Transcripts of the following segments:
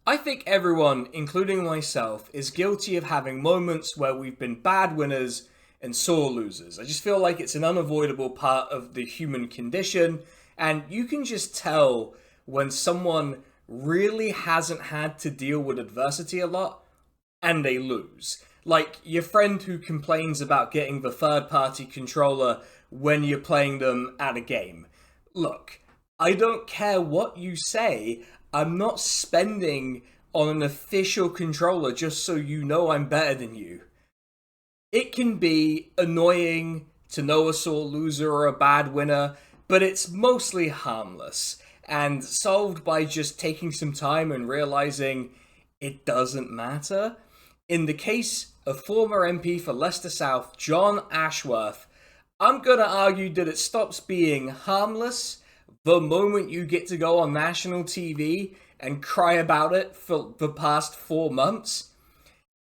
I think everyone, including myself, is guilty of having moments where we've been bad winners and sore losers. I just feel like it's an unavoidable part of the human condition, and you can just tell when someone really hasn't had to deal with adversity a lot and they lose. Like your friend who complains about getting the third party controller when you're playing them at a game. Look, I don't care what you say, I'm not spending on an official controller just so you know I'm better than you. It can be annoying to know a sore loser or a bad winner, but it's mostly harmless and solved by just taking some time and realizing it doesn't matter. In the case of former MP for Leicester South, Jon Ashworth, I'm gonna argue that it stops being harmless the moment you get to go on national TV and cry about it for the past 4 months,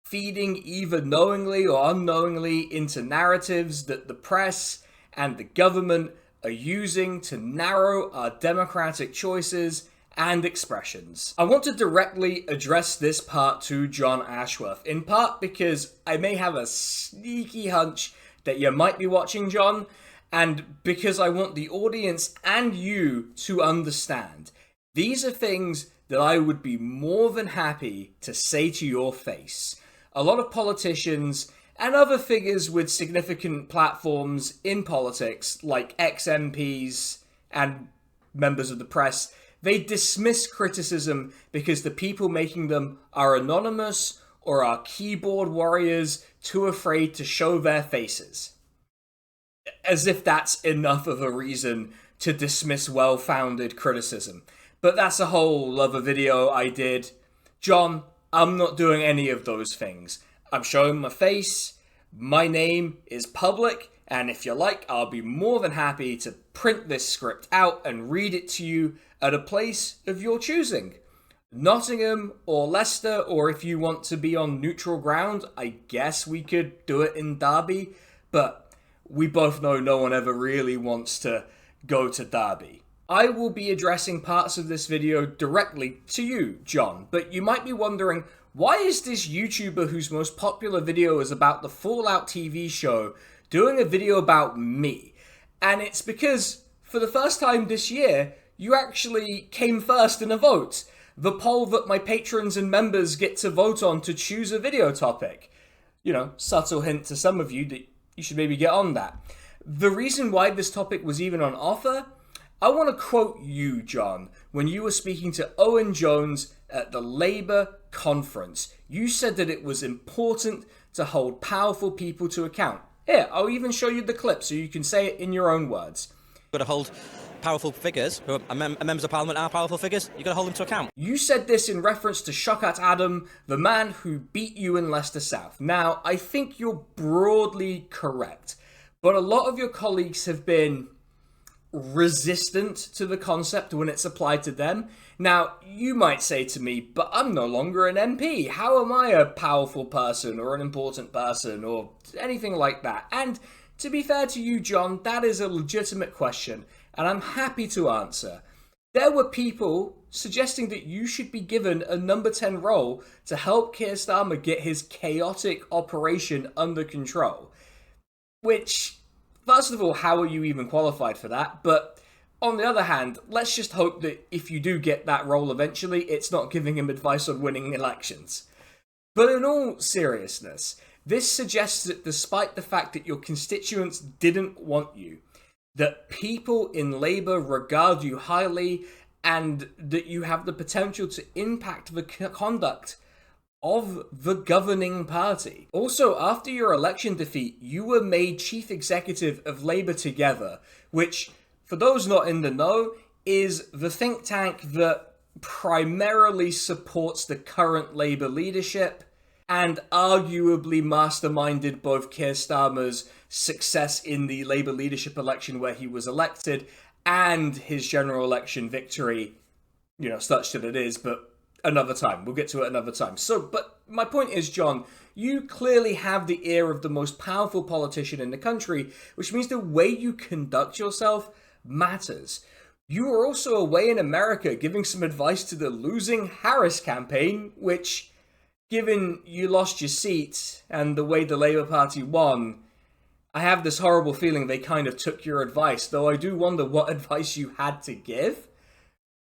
feeding either knowingly or unknowingly into narratives that the press and the government are using to narrow our democratic choices and expressions. I want to directly address this part to Jon Ashworth, in part because I may have a sneaky hunch that you might be watching, John, and because I want the audience and you to understand. These are things that I would be more than happy to say to your face. A lot of politicians and other figures with significant platforms in politics, like ex-MPs and members of the press, they dismiss criticism because the people making them are anonymous or are keyboard warriors too afraid to show their faces. As if that's enough of a reason to dismiss well-founded criticism. But that's a whole other video I did. John, I'm not doing any of those things. I'm showing my face, my name is public, and if you like, I'll be more than happy to print this script out and read it to you at a place of your choosing. Nottingham or Leicester, or if you want to be on neutral ground, I guess we could do it in Derby, but we both know no one ever really wants to go to Derby. I will be addressing parts of this video directly to you, John, but you might be wondering, why is this YouTuber whose most popular video is about the Fallout TV show doing a video about me? And it's because, for the first time this year, you actually came first in a vote. The poll that my patrons and members get to vote on to choose a video topic. You know, subtle hint to some of you that you should maybe get on that. The reason why this topic was even on offer, I want to quote you, John, when you were speaking to Owen Jones at the Labour conference. You said that it was important to hold powerful people to account. Here, I'll even show you the clip so you can say it in your own words. Got to hold powerful figures, who are members of parliament are powerful figures, you've got to hold them to account. You said this in reference to Shaukat Adam, the man who beat you in Leicester South. Now, I think you're broadly correct, but a lot of your colleagues have been resistant to the concept when it's applied to them. Now, you might say to me, but I'm no longer an MP. How am I a powerful person or an important person or anything like that? And to be fair to you, John, that is a legitimate question, and I'm happy to answer. There were people suggesting that you should be given a number 10 role to help Keir Starmer get his chaotic operation under control. Which, first of all, how are you even qualified for that? But on the other hand, let's just hope that if you do get that role eventually, it's not giving him advice on winning elections. But in all seriousness, this suggests that despite the fact that your constituents didn't want you, that people in Labour regard you highly, and that you have the potential to impact the conduct of the governing party. Also, after your election defeat, you were made Chief Executive of Labour Together, which, for those not in the know, is the think tank that primarily supports the current Labour leadership and arguably masterminded both Keir Starmer's success in the Labour leadership election where he was elected and his general election victory, you know, such that it is, but another time. We'll get to it another time. So, but my point is, John, you clearly have the ear of the most powerful politician in the country, which means the way you conduct yourself matters. You were also away in America giving some advice to the losing Harris campaign, which, given you lost your seat and the way the Labour Party won, I have this horrible feeling they kind of took your advice, though I do wonder what advice you had to give.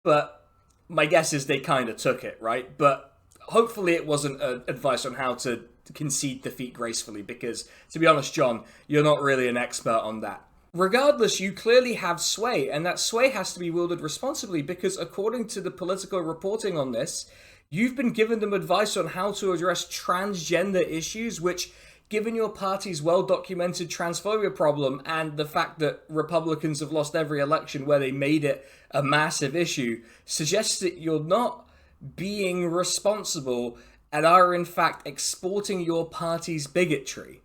But my guess is they kind of took it, right? But hopefully it wasn't advice on how to concede defeat gracefully, because, to be honest, Jon, you're not really an expert on that. Regardless, you clearly have sway, and that sway has to be wielded responsibly, because according to the Politico reporting on this, you've been giving them advice on how to address transgender issues, which, given your party's well-documented transphobia problem and the fact that Republicans have lost every election where they made it a massive issue, suggests that you're not being responsible and are in fact exporting your party's bigotry.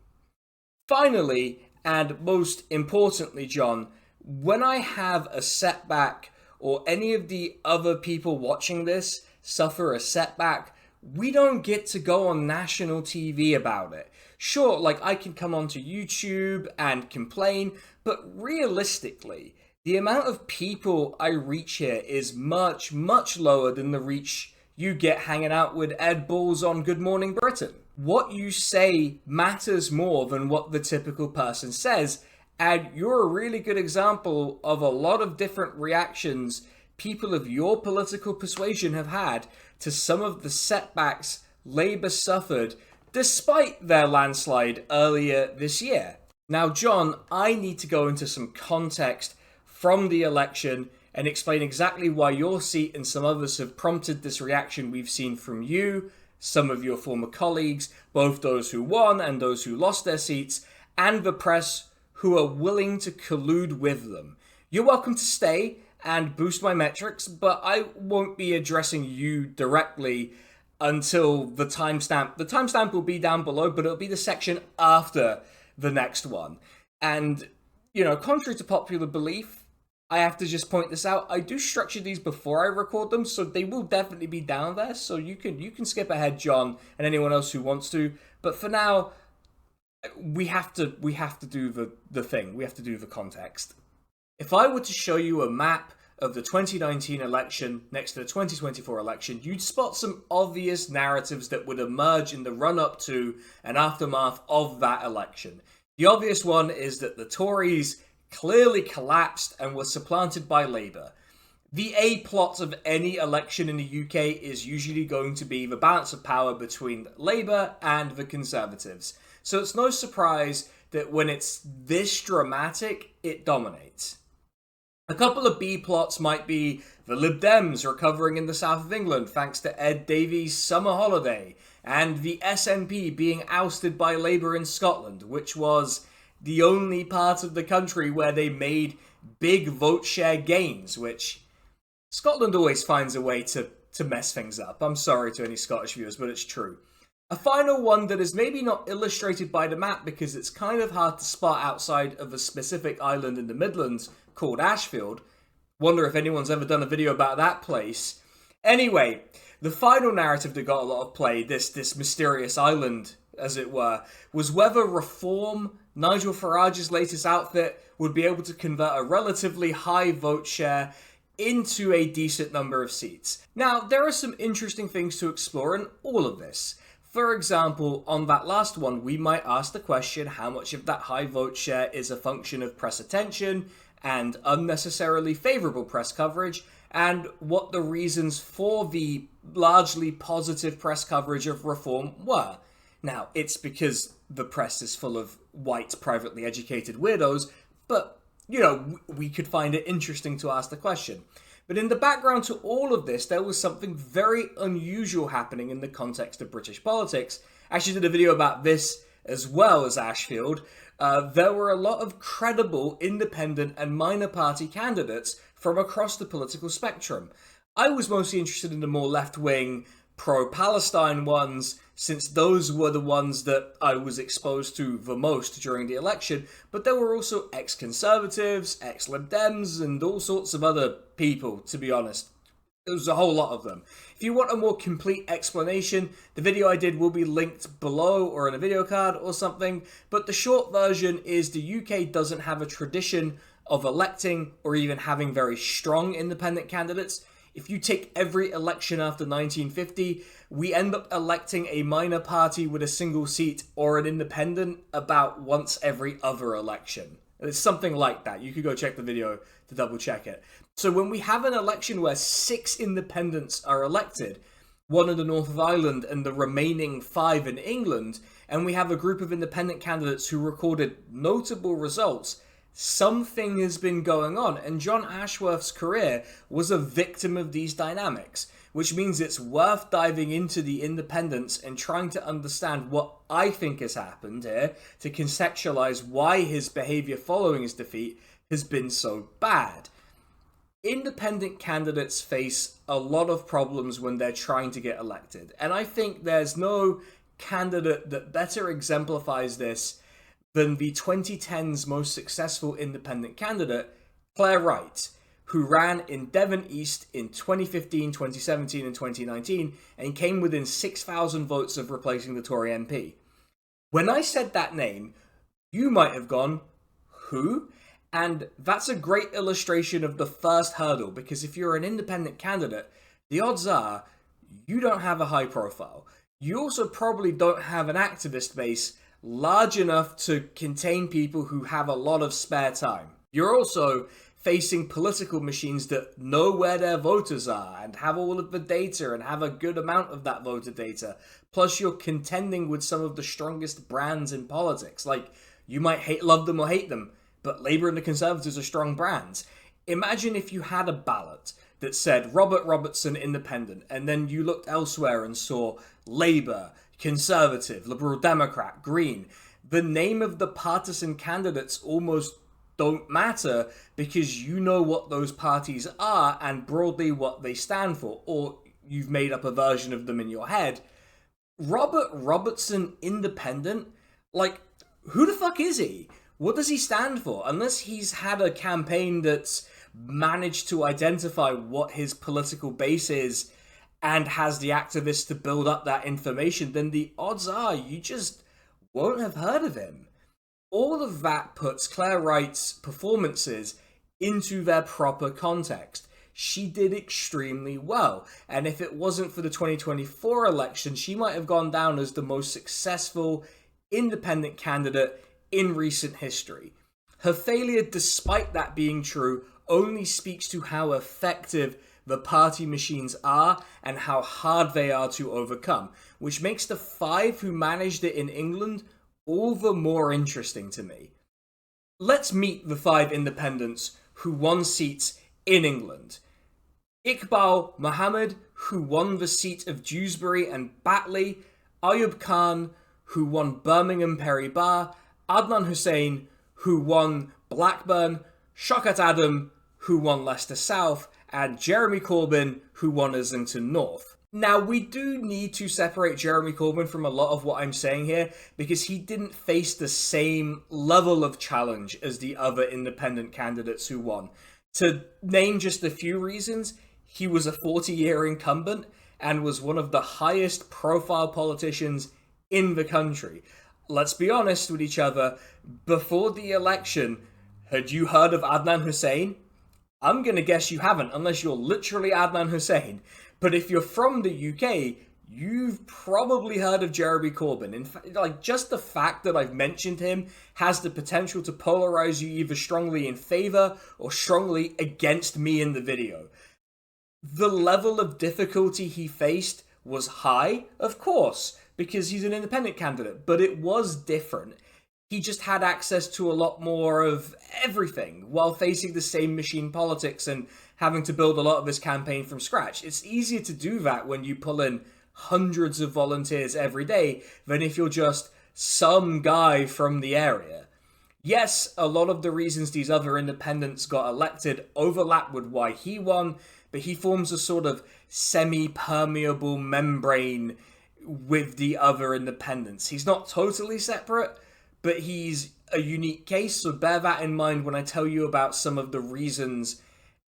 Finally, and most importantly, Jon, when I have a setback or any of the other people watching this suffer a setback, we don't get to go on national TV about it. Sure, like I can come onto YouTube and complain, but realistically, the amount of people I reach here is much, much lower than the reach you get hanging out with Ed Balls on Good Morning Britain. What you say matters more than what the typical person says, and you're a really good example of a lot of different reactions people of your political persuasion have had to some of the setbacks Labour suffered despite their landslide earlier this year. Now, Jon, I need to go into some context from the election and explain exactly why your seat and some others have prompted this reaction we've seen from you, some of your former colleagues, both those who won and those who lost their seats, and the press who are willing to collude with them. You're welcome to stay and boost my metrics, but I won't be addressing you directly until the timestamp. The timestamp will be down below, but it'll be the section after the next one. And, contrary to popular belief, I have to just point this out. I do structure these before I record them, so they will definitely be down there. So you can skip ahead, Jon, and anyone else who wants to. But for now, we have to do the thing. We have to do the context. If I were to show you a map of the 2019 election next to the 2024 election, you'd spot some obvious narratives that would emerge in the run-up to and aftermath of that election. The obvious one is that the Tories clearly collapsed and were supplanted by Labour. The A-plot of any election in the UK is usually going to be the balance of power between Labour and the Conservatives. So it's no surprise that when it's this dramatic, it dominates. A couple of B-plots might be the Lib Dems recovering in the south of England thanks to Ed Davies' summer holiday, and the SNP being ousted by Labour in Scotland, which was the only part of the country where they made big vote share gains, which Scotland always finds a way to mess things up. I'm sorry to any Scottish viewers, but it's true. A final one that is maybe not illustrated by the map because it's kind of hard to spot outside of a specific island in the Midlands called Ashfield. Wonder if anyone's ever done a video about that place. Anyway, the final narrative that got a lot of play, this mysterious island, as it were, was whether Reform, Nigel Farage's latest outfit, would be able to convert a relatively high vote share into a decent number of seats. Now, there are some interesting things to explore in all of this. For example, on that last one, we might ask the question how much of that high vote share is a function of press attention and unnecessarily favourable press coverage, and what the reasons for the largely positive press coverage of Reform were. Now, it's because the press is full of white, privately educated weirdos, but, we could find it interesting to ask the question. But in the background to all of this, there was something very unusual happening in the context of British politics. I actually did a video about this as well as Ashfield. There were a lot of credible, independent and minor party candidates from across the political spectrum. I was mostly interested in the more left-wing, pro-Palestine ones, since those were the ones that I was exposed to the most during the election, but there were also ex-Conservatives, ex-Lib Dems, and all sorts of other people, to be honest. There was a whole lot of them. If you want a more complete explanation, the video I did will be linked below or in a video card or something, but the short version is the UK doesn't have a tradition of electing or even having very strong independent candidates. If you take every election after 1950, we end up electing a minor party with a single seat or an independent about once every other election. It's something like that. You could go check the video to double check it. So when we have an election where 6 independents are elected, 1 in the north of Ireland and the remaining 5 in England, and we have a group of independent candidates who recorded notable results, something has been going on, and Jon Ashworth's career was a victim of these dynamics, which means it's worth diving into the independents and trying to understand what I think has happened here to contextualize why his behavior following his defeat has been so bad. Independent candidates face a lot of problems when they're trying to get elected, and I think there's no candidate that better exemplifies this than the 2010s most successful independent candidate, Claire Wright, who ran in Devon East in 2015, 2017 and 2019 and came within 6,000 votes of replacing the Tory MP. When I said that name, you might have gone, who? And that's a great illustration of the first hurdle, because if you're an independent candidate, the odds are you don't have a high profile. You also probably don't have an activist base large enough to contain people who have a lot of spare time. You're also facing political machines that know where their voters are and have all of the data and have a good amount of that voter data. Plus you're contending with some of the strongest brands in politics. Like, you might love them or hate them, but Labour and the Conservatives are strong brands. Imagine if you had a ballot that said Robert Robertson Independent, and then you looked elsewhere and saw Labour, Conservative, Liberal Democrat, Green. The name of the partisan candidates almost don't matter because you know what those parties are and broadly what they stand for, or you've made up a version of them in your head. Robert Robertson Independent? Like, who the fuck is he? What does he stand for? Unless he's had a campaign that's managed to identify what his political base is and has the activists to build up that information, then the odds are you just won't have heard of him. All of that puts Claire Wright's performances into their proper context. She did extremely well, and if it wasn't for the 2024 election, she might have gone down as the most successful independent candidate in recent history. Her failure, despite that being true, only speaks to how effective the party machines are and how hard they are to overcome, which makes the 5 who managed it in England all the more interesting to me. Let's meet the 5 independents who won seats in England. Iqbal Mohammed, who won the seat of Dewsbury and Batley, Ayub Khan, who won Birmingham Perry-Barr, Adnan Hussain, who won Blackburn, Shaukat Adam, who won Leicester South, and Jeremy Corbyn, who won Islington North. Now, we do need to separate Jeremy Corbyn from a lot of what I'm saying here, because he didn't face the same level of challenge as the other independent candidates who won. To name just a few reasons, he was a 40-year incumbent and was one of the highest profile politicians in the country. Let's be honest with each other, before the election, had you heard of Adnan Hussain? I'm going to guess you haven't, unless you're literally Adnan Hussain. But if you're from the UK, you've probably heard of Jeremy Corbyn. In fact, like, just the fact that I've mentioned him has the potential to polarize you either strongly in favor or strongly against me in the video. The level of difficulty he faced was high, of course, because he's an independent candidate, but it was different. He just had access to a lot more of everything while facing the same machine politics and having to build a lot of his campaign from scratch. It's easier to do that when you pull in hundreds of volunteers every day than if you're just some guy from the area. Yes, a lot of the reasons these other independents got elected overlap with why he won, but he forms a sort of semi-permeable membrane with the other independents. He's not totally separate, but he's a unique case, so bear that in mind when I tell you about some of the reasons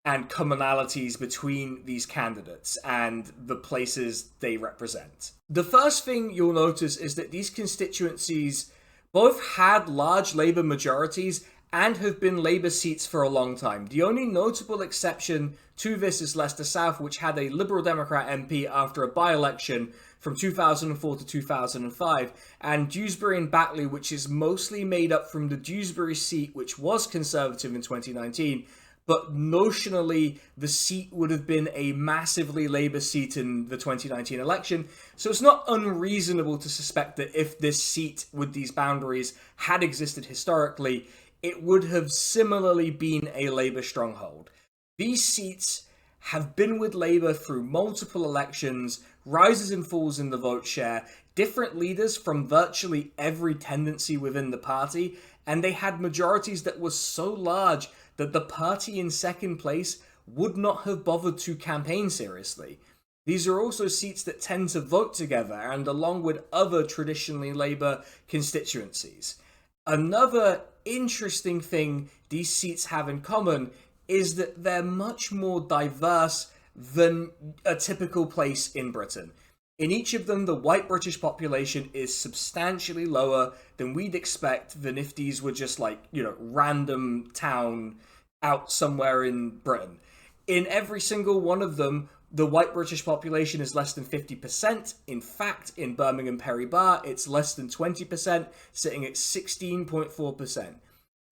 and commonalities between these candidates and the places they represent. The first thing you'll notice is that these constituencies both had large Labour majorities and have been Labour seats for a long time. The only notable exception to this is Leicester South, which had a Liberal Democrat MP after a by-election from 2004 to 2005, and Dewsbury and Batley, which is mostly made up from the Dewsbury seat, which was Conservative in 2019, but notionally the seat would have been a massively Labour seat in the 2019 election. So it's not unreasonable to suspect that if this seat with these boundaries had existed historically, it would have similarly been a Labour stronghold. These seats have been with Labour through multiple elections, rises and falls in the vote share, different leaders from virtually every tendency within the party, and they had majorities that were so large that the party in second place would not have bothered to campaign seriously. These are also seats that tend to vote together and along with other traditionally Labour constituencies. Another interesting thing these seats have in common is that they're much more diverse than a typical place in Britain. In each of them, the white British population is substantially lower than we'd expect than if these were just random town out somewhere in Britain. In every single one of them, the white British population is less than 50%. In fact, in Birmingham Perry Barr, it's less than 20%, sitting at 16.4%.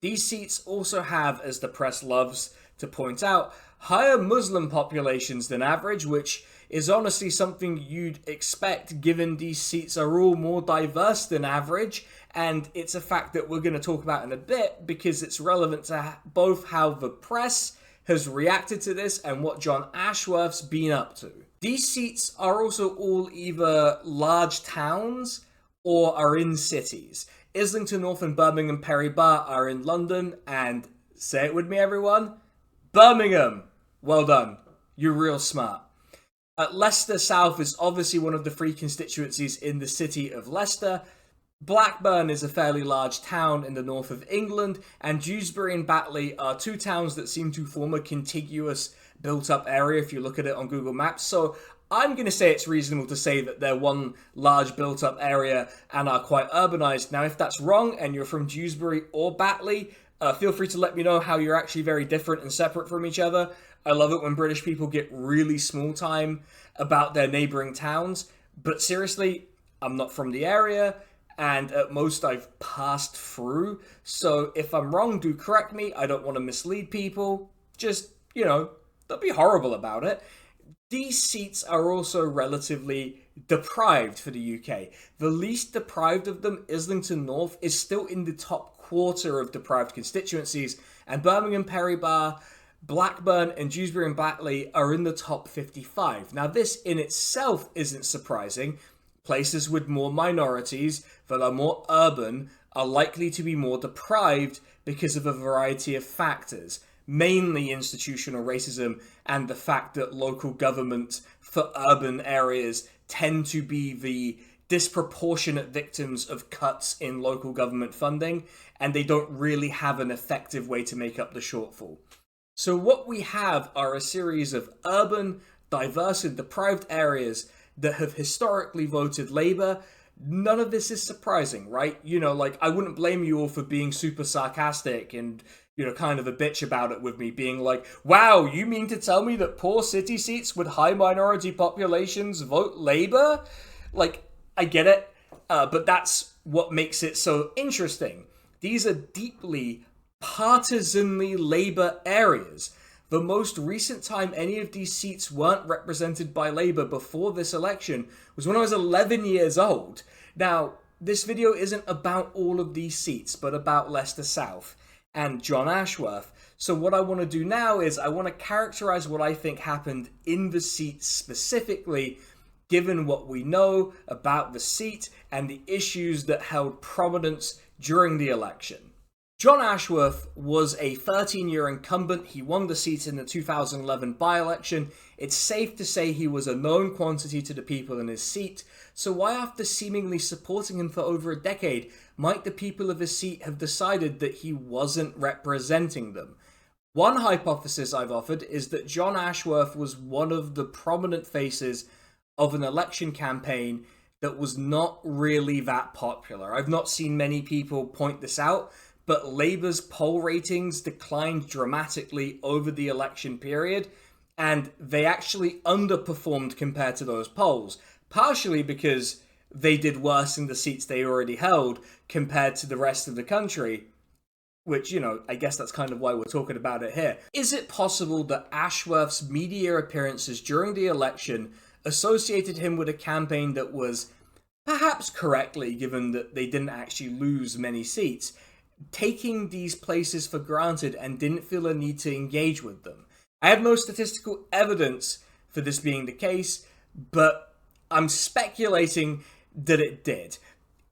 These seats also have, as the press loves to point out, higher Muslim populations than average, which is honestly something you'd expect given these seats are all more diverse than average, and it's a fact that we're going to talk about in a bit because it's relevant to both how the press has reacted to this and what Jon Ashworth's been up to. These seats are also all either large towns or are in cities. Islington North and Birmingham Perry Barr are in London, and say it with me everyone, Birmingham! Well done. You're real smart. Leicester South is obviously one of the three constituencies in the city of Leicester. Blackburn is a fairly large town in the north of England, and Dewsbury and Batley are two towns that seem to form a contiguous built-up area if you look at it on Google Maps. So I'm going to say it's reasonable to say that they're one large built-up area and are quite urbanised. Now, if that's wrong and you're from Dewsbury or Batley, feel free to let me know how you're actually very different and separate from each other. I love it when British people get really small time about their neighbouring towns. But seriously, I'm not from the area, and at most I've passed through. So if I'm wrong, do correct me. I don't want to mislead people. Just, don't be horrible about it. These seats are also relatively deprived for the UK. The least deprived of them, Islington North, is still in the top quarter of deprived constituencies, and Birmingham Perry Barr, Blackburn and Dewsbury and Batley are in the top 55. Now this in itself isn't surprising. Places with more minorities that are more urban are likely to be more deprived because of a variety of factors, mainly institutional racism and the fact that local government for urban areas tend to be the disproportionate victims of cuts in local government funding, and they don't really have an effective way to make up the shortfall. So what we have are a series of urban, diverse and deprived areas that have historically voted Labour. None of this is surprising, right? I wouldn't blame you all for being super sarcastic and, kind of a bitch about it with me, being like, wow, you mean to tell me that poor city seats with high minority populations vote Labour? I get it, but that's what makes it so interesting. These are deeply partisanly Labour areas. The most recent time any of these seats weren't represented by Labour before this election was when I was 11 years old. Now, this video isn't about all of these seats, but about Leicester South and Jon Ashworth. So what I want to do now is I want to characterise what I think happened in the seat specifically, given what we know about the seat and the issues that held prominence during the election. Jon Ashworth was a 13-year incumbent. He won the seat in the 2011 by-election. It's safe to say he was a known quantity to the people in his seat. So why, after seemingly supporting him for over a decade, might the people of his seat have decided that he wasn't representing them? One hypothesis I've offered is that Jon Ashworth was one of the prominent faces of an election campaign that was not really that popular. I've not seen many people point this out, but Labour's poll ratings declined dramatically over the election period, and they actually underperformed compared to those polls, partially because they did worse in the seats they already held compared to the rest of the country, which, I guess that's kind of why we're talking about it here. Is it possible that Ashworth's media appearances during the election associated him with a campaign that was, perhaps correctly, given that they didn't actually lose many seats, taking these places for granted and didn't feel a need to engage with them? I have no statistical evidence for this being the case, but I'm speculating that it did,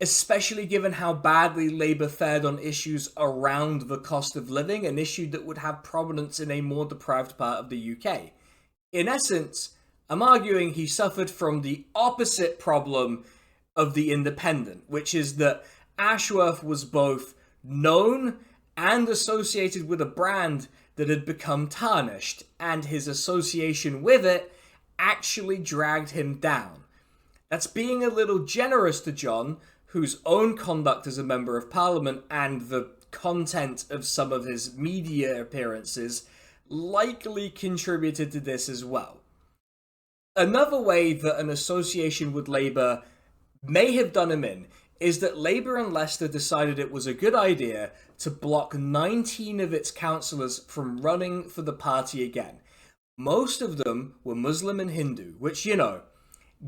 especially given how badly Labour fared on issues around the cost of living, an issue that would have prominence in a more deprived part of the UK. In essence, I'm arguing he suffered from the opposite problem of the Independent, which is that Ashworth was both known and associated with a brand that had become tarnished, and his association with it actually dragged him down. That's being a little generous to Jon, whose own conduct as a Member of Parliament and the content of some of his media appearances likely contributed to this as well. Another way that an association with Labour may have done him in is that Labour and Leicester decided it was a good idea to block 19 of its councillors from running for the party again. Most of them were Muslim and Hindu, which,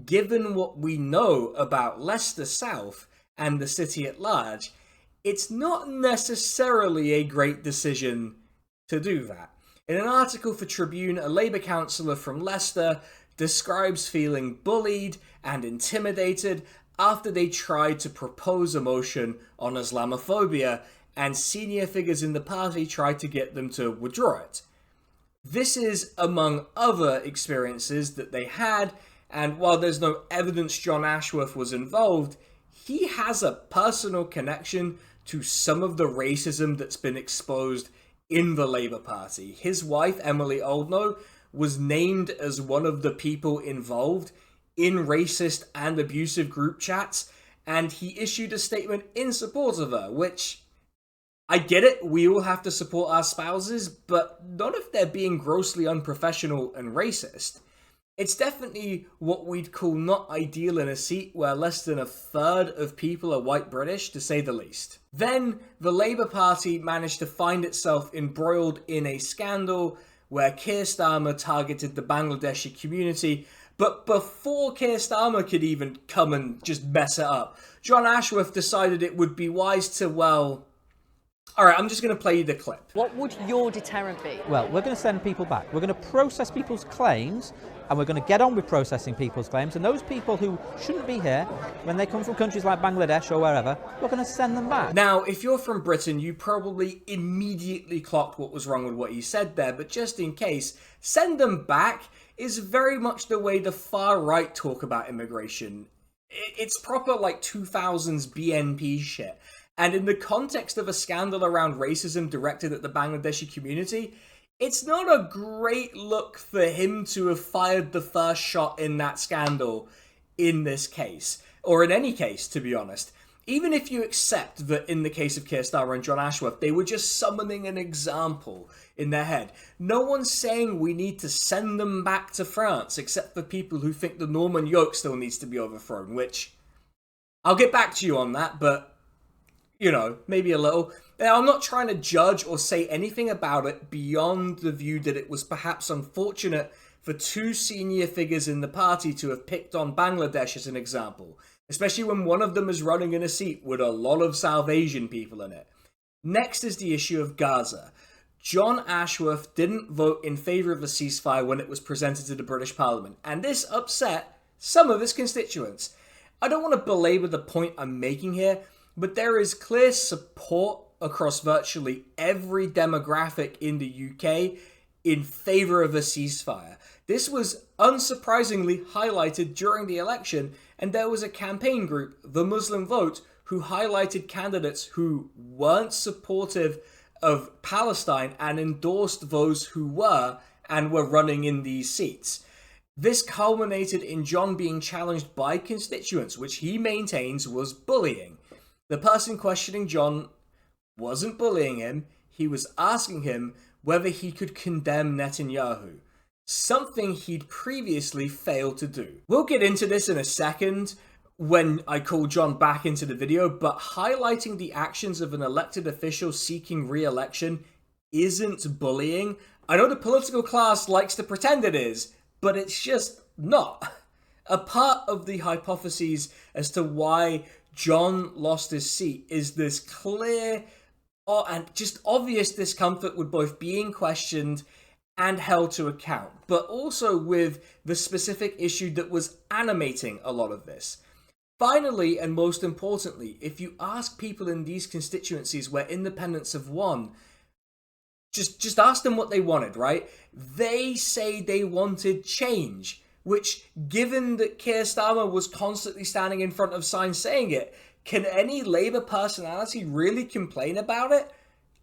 given what we know about Leicester South and the city at large, it's not necessarily a great decision to do that. In an article for Tribune, a Labour councillor from Leicester describes feeling bullied and intimidated after they tried to propose a motion on Islamophobia, and senior figures in the party tried to get them to withdraw it. This is among other experiences that they had, and while there's no evidence Jon Ashworth was involved, he has a personal connection to some of the racism that's been exposed in the Labour Party. His wife, Emily Oldknow, was named as one of the people involved in racist and abusive group chats, and he issued a statement in support of her, which, I get it, we all have to support our spouses, but not if they're being grossly unprofessional and racist. It's definitely what we'd call not ideal in a seat where less than a third of people are white British, to say the least. Then, the Labour Party managed to find itself embroiled in a scandal where Keir Starmer targeted the Bangladeshi community, but before Keir Starmer could even come and just mess it up, Jon Ashworth decided it would be wise to, alright, I'm just going to play you the clip. What would your deterrent be? Well, we're going to send people back. We're going to process people's claims, and we're going to get on with processing people's claims. And those people who shouldn't be here, when they come from countries like Bangladesh or wherever, we're going to send them back. Now, if you're from Britain, you probably immediately clocked what was wrong with what he said there, but just in case, send them back is very much the way the far right talk about immigration. It's proper 2000s BNP shit. And in the context of a scandal around racism directed at the Bangladeshi community, it's not a great look for him to have fired the first shot in that scandal in this case. Or in any case, to be honest. Even if you accept that in the case of Keir Starmer and Jon Ashworth, they were just summoning an example in their head. No one's saying we need to send them back to France, except for people who think the Norman yoke still needs to be overthrown, which I'll get back to you on that, but maybe a little. Now, I'm not trying to judge or say anything about it beyond the view that it was perhaps unfortunate for two senior figures in the party to have picked on Bangladesh as an example, especially when one of them is running in a seat with a lot of South Asian people in it. Next is the issue of Gaza. Jon Ashworth didn't vote in favour of a ceasefire when it was presented to the British Parliament, and this upset some of his constituents. I don't want to belabor the point I'm making here, but there is clear support across virtually every demographic in the UK in favour of a ceasefire. This was unsurprisingly highlighted during the election, and there was a campaign group, the Muslim Vote, who highlighted candidates who weren't supportive of Palestine and endorsed those who were and were running in these seats. This culminated in Jon being challenged by constituents, which he maintains was bullying. The person questioning Jon wasn't bullying him, he was asking him whether he could condemn Netanyahu, something he'd previously failed to do. We'll get into this in a second when I call Jon back into the video, but highlighting the actions of an elected official seeking re-election isn't bullying. I know the political class likes to pretend it is, but it's just not. A part of the hypotheses as to why Jon lost his seat is this clear and just obvious discomfort with both being questioned and held to account, but also with the specific issue that was animating a lot of this. Finally, and most importantly, if you ask people in these constituencies where independents have won, just ask them what they wanted, right? They say they wanted change, which, given that Keir Starmer was constantly standing in front of signs saying it, can any Labour personality really complain about it?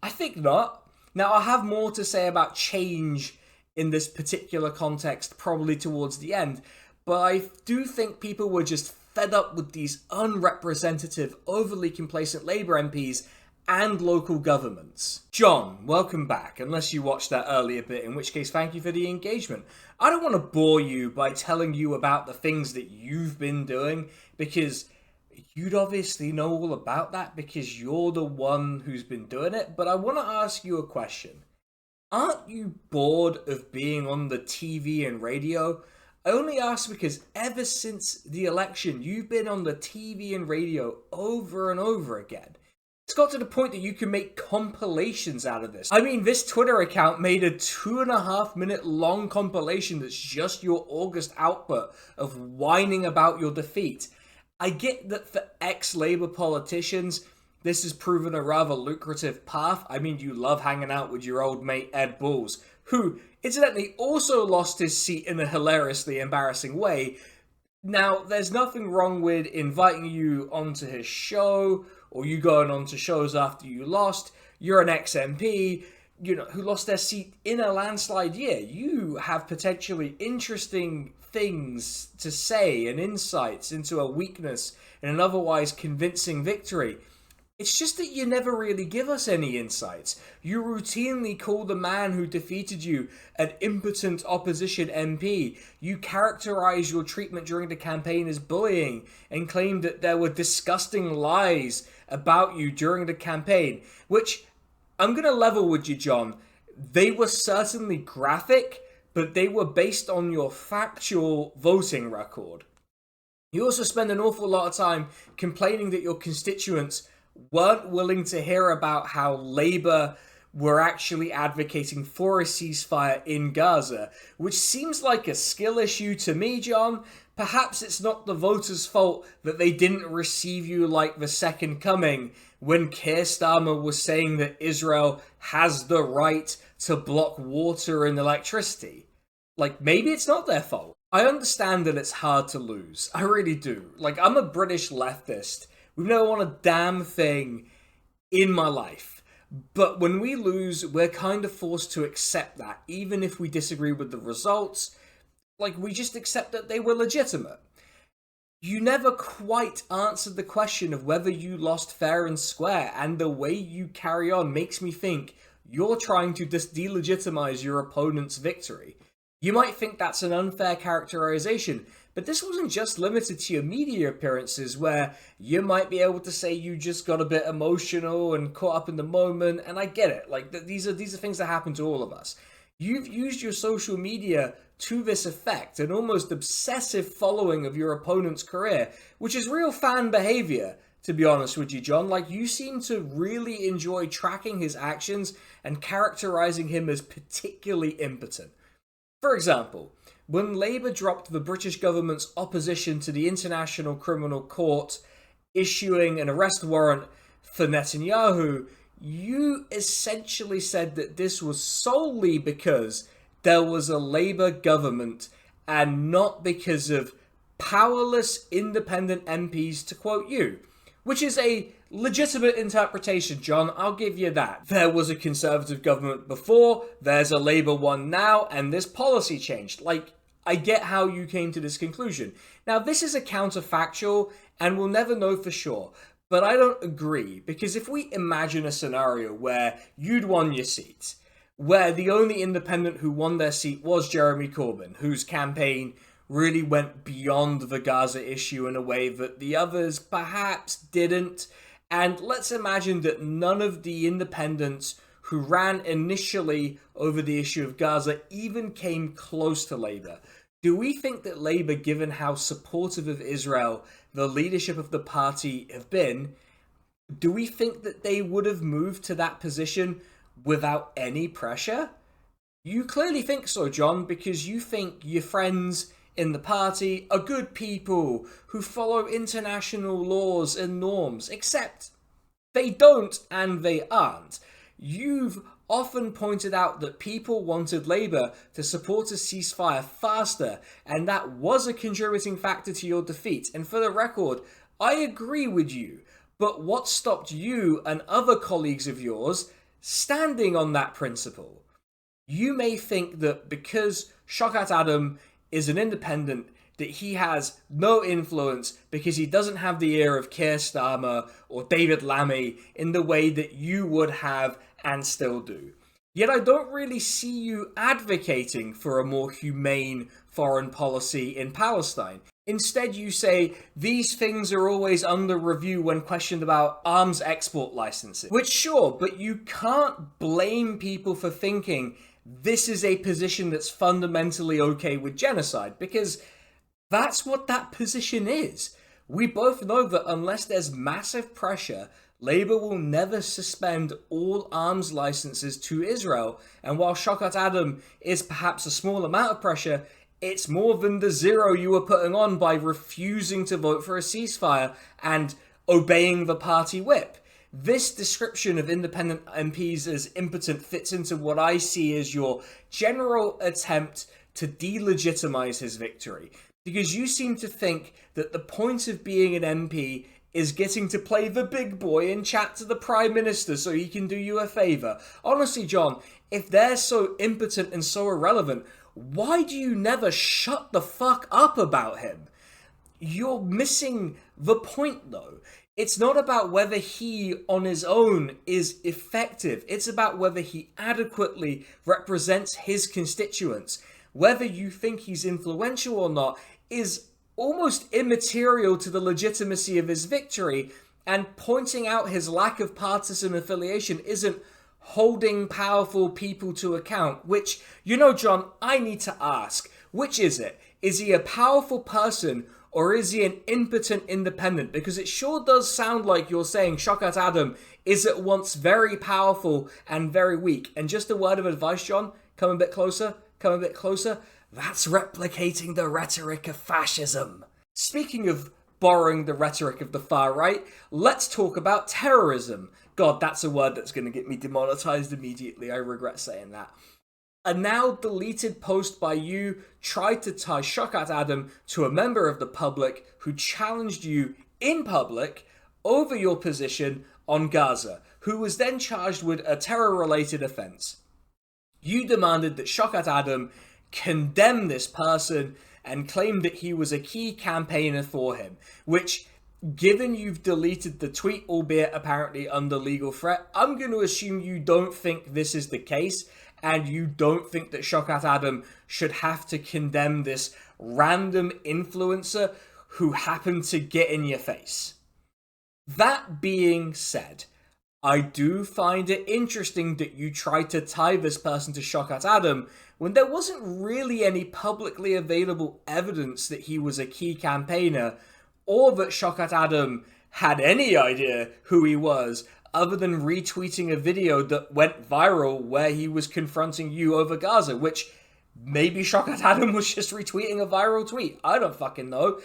I think not. Now, I'll have more to say about change in this particular context probably towards the end, but I do think people were just fed up with these unrepresentative, overly complacent Labour MPs and local governments. Jon, welcome back, unless you watched that earlier bit, in which case thank you for the engagement. I don't want to bore you by telling you about the things that you've been doing, because you'd obviously know all about that because you're the one who's been doing it, but I want to ask you a question. Aren't you bored of being on the TV and radio? I only ask because ever since the election, you've been on the TV and radio over and over again. It's got to the point that you can make compilations out of this. I mean, this Twitter account made a 2.5 minute long compilation that's just your August output of whining about your defeat. I get that for ex-Labour politicians, this has proven a rather lucrative path. I mean, you love hanging out with your old mate Ed Balls, who incidentally also lost his seat in a hilariously embarrassing way. Now, there's nothing wrong with inviting you onto his show, or you going on to shows after you lost. You're an ex-MP, who lost their seat in a landslide year. You have potentially interesting things to say and insights into a weakness in an otherwise convincing victory. It's just that you never really give us any insights. You routinely call the man who defeated you an impotent opposition MP. You characterize your treatment during the campaign as bullying and claim that there were disgusting lies about you during the campaign, which I'm going to level with you, Jon. They were certainly graphic, but they were based on your factual voting record. You also spend an awful lot of time complaining that your constituents weren't willing to hear about how Labour were actually advocating for a ceasefire in Gaza, which seems like a skill issue to me, Jon. Perhaps it's not the voters' fault that they didn't receive you like the second coming when Keir Starmer was saying that Israel has the right to block water and electricity. Like, maybe it's not their fault. I understand that it's hard to lose. I really do. Like, I'm a British leftist. We've never won a damn thing in my life. But when we lose, we're kind of forced to accept that, even if we disagree with the results. Like, we just accept that they were legitimate. You never quite answered the question of whether you lost fair and square, and the way you carry on makes me think you're trying to delegitimize your opponent's victory. You might think that's an unfair characterization, but this wasn't just limited to your media appearances where you might be able to say you just got a bit emotional and caught up in the moment, and I get it. Like, these are things that happen to all of us. You've used your social media to this effect, an almost obsessive following of your opponent's career, which is real fan behavior, to be honest with you, Jon. Like, you seem to really enjoy tracking his actions and characterizing him as particularly impotent. For example, when Labour dropped the British government's opposition to the International Criminal Court issuing an arrest warrant for Netanyahu, you essentially said that this was solely because there was a Labour government and not because of powerless independent MPs, to quote you, which is a legitimate interpretation, Jon. I'll give you that. There was a Conservative government before, there's a Labour one now, and this policy changed. Like, I get how you came to this conclusion. Now, this is a counterfactual, and we'll never know for sure. But I don't agree, because if we imagine a scenario where you'd won your seat, where the only independent who won their seat was Jeremy Corbyn, whose campaign really went beyond the Gaza issue in a way that the others perhaps didn't, and let's imagine that none of the independents who ran initially over the issue of Gaza even came close to Labour. Do we think that Labour, given how supportive of Israel the leadership of the party have been, do we think that they would have moved to that position without any pressure? You clearly think so, John, because you think your friends in the party are good people who follow international laws and norms, except they don't and they aren't. You've often pointed out that people wanted Labour to support a ceasefire faster, and that was a contributing factor to your defeat. And for the record, I agree with you, but what stopped you and other colleagues of yours standing on that principle? You may think that because Shaukat Adam is an independent, that he has no influence because he doesn't have the ear of Keir Starmer or David Lammy in the way that you would have and still do. Yet I don't really see you advocating for a more humane foreign policy in Palestine. Instead, you say these things are always under review when questioned about arms export licenses. Which, sure, but you can't blame people for thinking this is a position that's fundamentally okay with genocide, because that's what that position is. We both know that unless there's massive pressure, Labour will never suspend all arms licenses to Israel. And while Shaukat Adam is perhaps a small amount of pressure, it's more than the zero you were putting on by refusing to vote for a ceasefire and obeying the party whip. This description of independent MPs as impotent fits into what I see as your general attempt to delegitimize his victory. Because you seem to think that the point of being an MP is getting to play the big boy and chat to the Prime Minister so he can do you a favour. Honestly, John, if they're so impotent and so irrelevant, why do you never shut the fuck up about him? You're missing the point, though. It's not about whether he, on his own, is effective. It's about whether he adequately represents his constituents. Whether you think he's influential or not is almost immaterial to the legitimacy of his victory, and pointing out his lack of partisan affiliation isn't holding powerful people to account, which, you know, John, I need to ask, which is it? Is he a powerful person or is he an impotent independent? Because it sure does sound like you're saying Shaukat Adam is at once very powerful and very weak. And just a word of advice, John, come a bit closer. That's replicating the rhetoric of fascism. Speaking of borrowing the rhetoric of the far right, let's talk about terrorism. God, that's a word that's going to get me demonetized immediately. I regret saying that. A now deleted post by you tried to tie Shaukat Adam to a member of the public who challenged you in public over your position on Gaza, who was then charged with a terror-related offence. You demanded that Shaukat Adam condemn this person and claimed that he was a key campaigner for him, which, given you've deleted the tweet, albeit apparently under legal threat, I'm going to assume you don't think this is the case, and you don't think that Shaukat Adam should have to condemn this random influencer who happened to get in your face. That being said, I do find it interesting that you tried to tie this person to Shaukat Adam when there wasn't really any publicly available evidence that he was a key campaigner, or that Shaukat Adam had any idea who he was, other than retweeting a video that went viral where he was confronting you over Gaza, which maybe Shaukat Adam was just retweeting a viral tweet. I don't fucking know.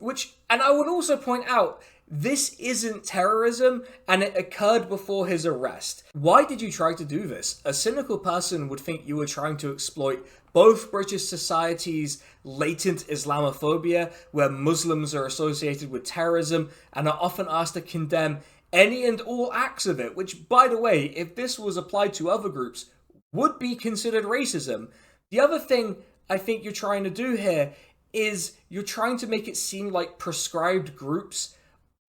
And I would also point out, this isn't terrorism, and it occurred before his arrest. Why did you try to do this? A cynical person would think you were trying to exploit both British society's latent Islamophobia, where Muslims are associated with terrorism and are often asked to condemn any and all acts of it, which, by the way, if this was applied to other groups, would be considered racism. The other thing I think you're trying to do here is you're trying to make it seem like proscribed groups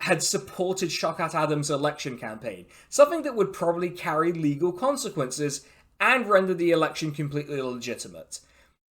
had supported Shaukat Adam's election campaign, something that would probably carry legal consequences and render the election completely illegitimate.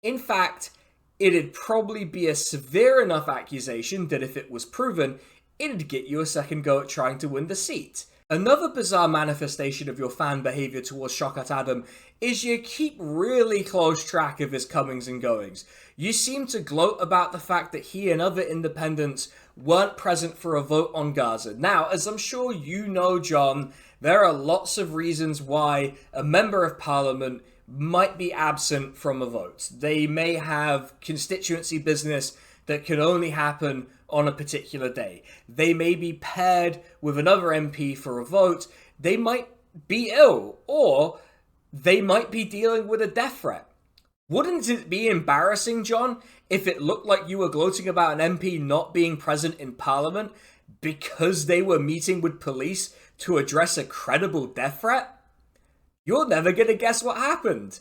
In fact, it'd probably be a severe enough accusation that if it was proven, it'd get you a second go at trying to win the seat. Another bizarre manifestation of your fan behaviour towards Shaukat Adam is you keep really close track of his comings and goings. You seem to gloat about the fact that he and other independents weren't present for a vote on Gaza. Now, as I'm sure you know, John, there are lots of reasons why a member of parliament might be absent from a vote. They may have constituency business that can only happen on a particular day. They may be paired with another MP for a vote. They might be ill, or they might be dealing with a death threat. Wouldn't it be embarrassing, John, if it looked like you were gloating about an MP not being present in Parliament because they were meeting with police to address a credible death threat? You're never going to guess what happened.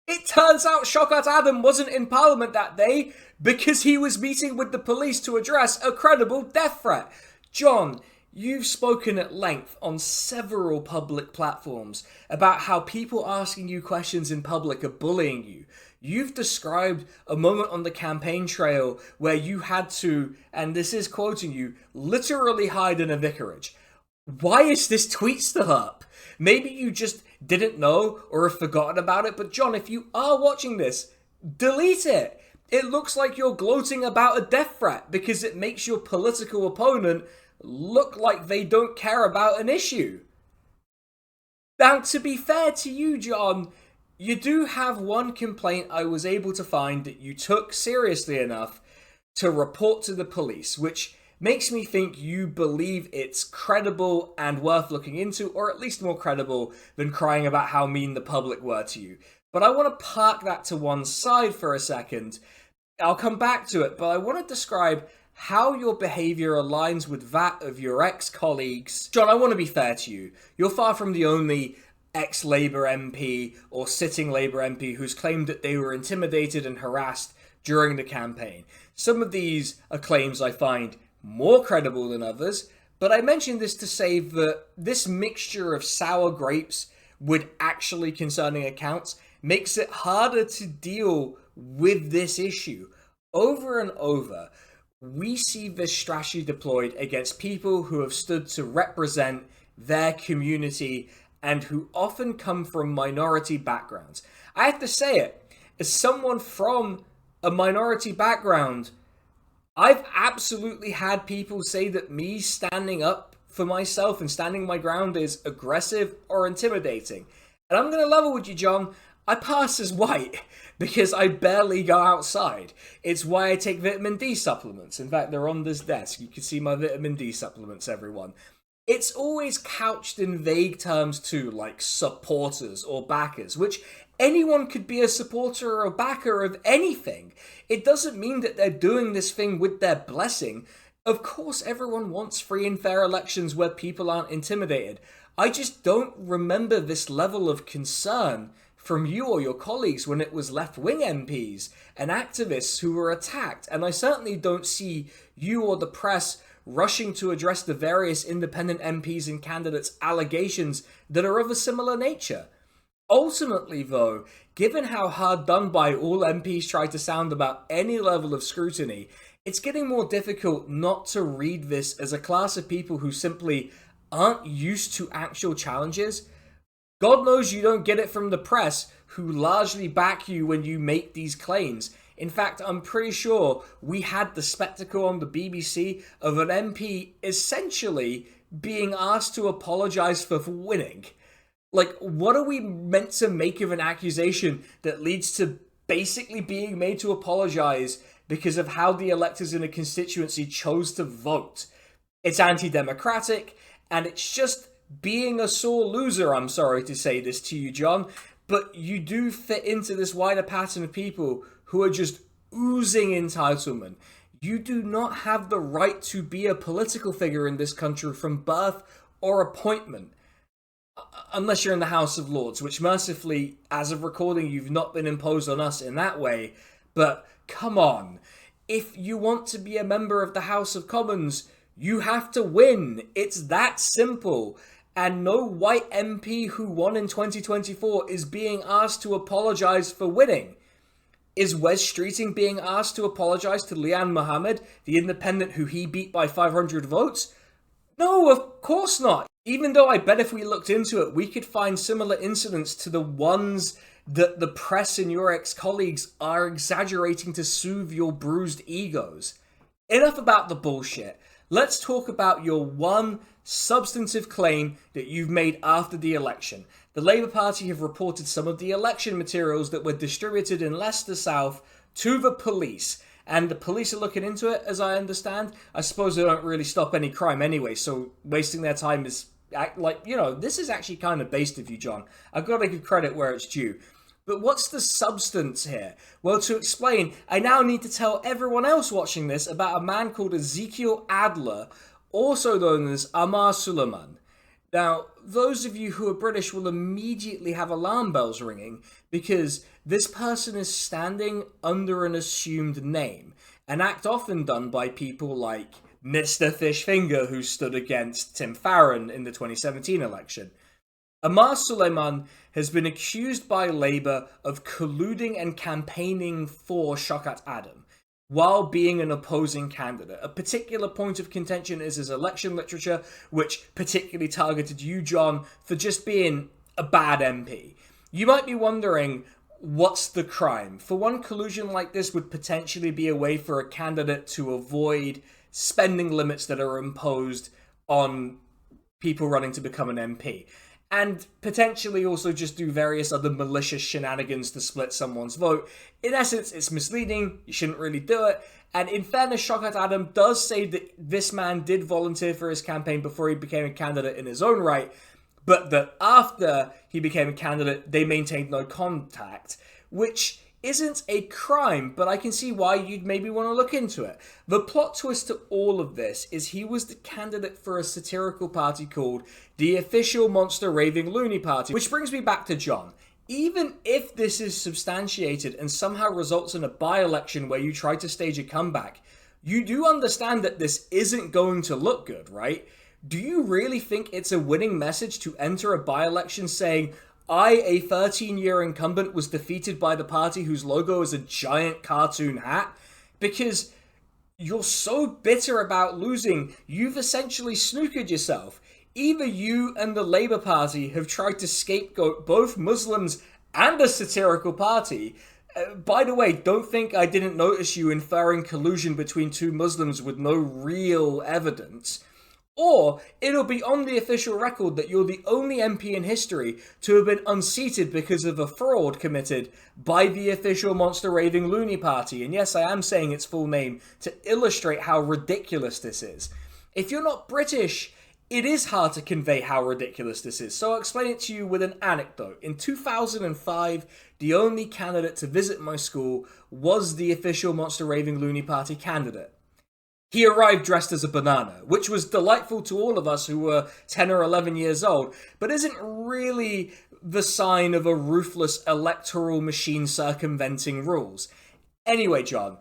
It turns out Shaukat Adam wasn't in Parliament that day because he was meeting with the police to address a credible death threat. John, you've spoken at length on several public platforms about how people asking you questions in public are bullying you. You've described a moment on the campaign trail where you had to, and this is quoting you, literally hide in a vicarage. Why is this tweet still up? Maybe you just didn't know or have forgotten about it, but John, if you are watching this, delete it. It looks like you're gloating about a death threat because it makes your political opponent look like they don't care about an issue. Now, to be fair to you, John, you do have one complaint I was able to find that you took seriously enough to report to the police, which makes me think you believe it's credible and worth looking into, or at least more credible than crying about how mean the public were to you. But I want to park that to one side for a second. I'll come back to it, but I want to describe how your behaviour aligns with that of your ex-colleagues. John, I want to be fair to you. You're far from the only ex-Labour MP or sitting Labour MP who's claimed that they were intimidated and harassed during the campaign. Some of these are claims I find more credible than others, but I mention this to say that this mixture of sour grapes with actually concerning accounts makes it harder to deal with this issue. Over and over, we see this strategy deployed against people who have stood to represent their community and who often come from minority backgrounds. I have to say it, as someone from a minority background, I've absolutely had people say that me standing up for myself and standing my ground is aggressive or intimidating. And I'm going to level with you, John. I pass as white because I barely go outside. It's why I take vitamin D supplements. In fact, they're on this desk. You can see my vitamin D supplements, everyone. It's always couched in vague terms too, like supporters or backers, which anyone could be a supporter or a backer of anything. It doesn't mean that they're doing this thing with their blessing. Of course, everyone wants free and fair elections where people aren't intimidated. I just don't remember this level of concern from you or your colleagues when it was left-wing MPs and activists who were attacked. And I certainly don't see you or the press rushing to address the various independent MPs and candidates' allegations that are of a similar nature. Ultimately, though, given how hard done by all MPs try to sound about any level of scrutiny, it's getting more difficult not to read this as a class of people who simply aren't used to actual challenges. God knows you don't get it from the press, who largely back you when you make these claims. In fact, I'm pretty sure we had the spectacle on the BBC of an MP essentially being asked to apologise for winning. Like, what are we meant to make of an accusation that leads to basically being made to apologise because of how the electors in a constituency chose to vote? It's anti-democratic, and it's just being a sore loser. I'm sorry to say this to you, John, but you do fit into this wider pattern of people who are just oozing entitlement. You do not have the right to be a political figure in this country from birth or appointment. Unless you're in the House of Lords, which mercifully, as of recording, you've not been imposed on us in that way. But come on, if you want to be a member of the House of Commons, You have to win. It's that simple. And no white MP who won in 2024 is being asked to apologise for winning. Is Wes Streeting being asked to apologise to Liane Mohammed, the independent who he beat by 500 votes? No, of course not. Even though I bet if we looked into it, we could find similar incidents to the ones that the press and your ex-colleagues are exaggerating to soothe your bruised egos. Enough about the bullshit. Let's talk about your one substantive claim that you've made after the election. The Labour Party have reported some of the election materials that were distributed in Leicester South to the police. And the police are looking into it, as I understand. I suppose they don't really stop any crime anyway, so wasting their time is, this is actually kind of based of you, John. I've got to give credit where it's due. But what's the substance here? Well, to explain, I now need to tell everyone else watching this about a man called Ezekiel Adler, also known as Amar Suleiman. Now, those of you who are British will immediately have alarm bells ringing because this person is standing under an assumed name, an act often done by people like Mr. Fishfinger, who stood against Tim Farron in the 2017 election. Amar Suleiman has been accused by Labour of colluding and campaigning for Shaukat Adam while being an opposing candidate. A particular point of contention is his election literature, which particularly targeted you, John, for just being a bad MP. You might be wondering, what's the crime? For one, collusion like this would potentially be a way for a candidate to avoid spending limits that are imposed on people running to become an MP. And potentially also just do various other malicious shenanigans to split someone's vote. In essence, it's misleading, you shouldn't really do it. And in fairness, Shaukat Adam does say that this man did volunteer for his campaign before he became a candidate in his own right, but that after he became a candidate, they maintained no contact, which isn't a crime, but I can see why you'd maybe want to look into it. The plot twist to all of this is he was the candidate for a satirical party called the Official Monster Raving Loony Party, which brings me back to John. Even if this is substantiated and somehow results in a by-election where you try to stage a comeback, you do understand that this isn't going to look good, right? Do you really think it's a winning message to enter a by-election saying, I, a 13-year incumbent, was defeated by the party whose logo is a giant cartoon hat? Because you're so bitter about losing, you've essentially snookered yourself. Either you and the Labour Party have tried to scapegoat both Muslims and a satirical party. By the way, don't think I didn't notice you inferring collusion between two Muslims with no real evidence. Or it'll be on the official record that you're the only MP in history to have been unseated because of a fraud committed by the Official Monster Raving Loony Party. And yes, I am saying its full name to illustrate how ridiculous this is. If you're not British, it is hard to convey how ridiculous this is, so I'll explain it to you with an anecdote. In 2005, the only candidate to visit my school was the Official Monster Raving Loony Party candidate. He arrived dressed as a banana, which was delightful to all of us who were 10 or 11 years old, but isn't really the sign of a ruthless electoral machine circumventing rules. Anyway, John,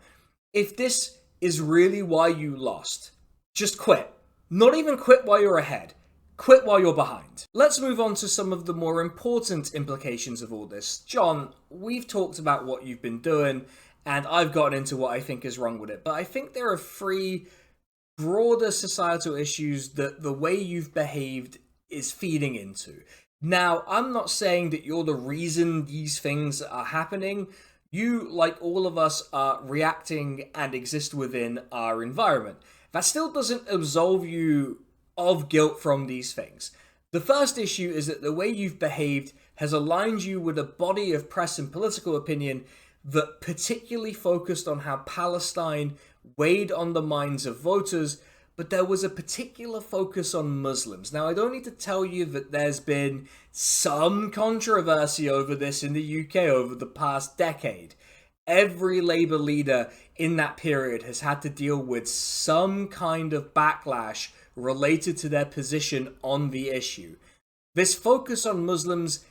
if this is really why you lost, just quit. Not even quit while you're ahead. Quit while you're behind. Let's move on to some of the more important implications of all this. John, we've talked about what you've been doing, and I've gotten into what I think is wrong with it, but I think there are three broader societal issues that the way you've behaved is feeding into. Now, I'm not saying that you're the reason these things are happening. You, like all of us, are reacting and exist within our environment. That still doesn't absolve you of guilt from these things. The first issue is that the way you've behaved has aligned you with a body of press and political opinion that particularly focused on how Palestine weighed on the minds of voters, but there was a particular focus on Muslims. Now, I don't need to tell you that there's been some controversy over this in the UK over the past decade. Every Labour leader in that period has had to deal with some kind of backlash related to their position on the issue. This focus on Muslims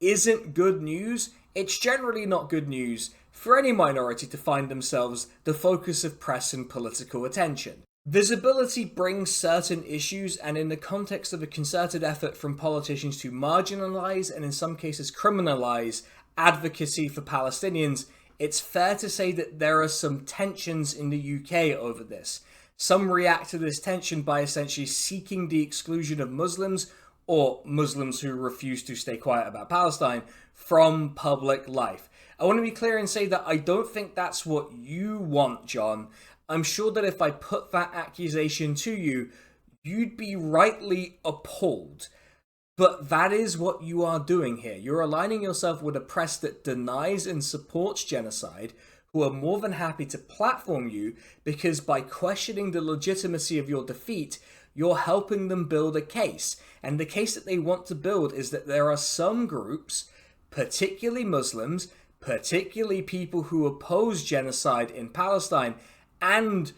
isn't good news. It's generally not good news for any minority to find themselves the focus of press and political attention. Visibility brings certain issues, and in the context of a concerted effort from politicians to marginalize and in some cases criminalize advocacy for Palestinians, it's fair to say that there are some tensions in the UK over this. Some react to this tension by essentially seeking the exclusion of Muslims, or Muslims who refuse to stay quiet about Palestine, from public life. I want to be clear and say that I don't think that's what you want, Jon. I'm sure that if I put that accusation to you, you'd be rightly appalled. But that is what you are doing here. You're aligning yourself with a press that denies and supports genocide, who are more than happy to platform you because by questioning the legitimacy of your defeat, you're helping them build a case. And the case that they want to build is that there are some groups, particularly Muslims, particularly people who oppose genocide in Palestine, and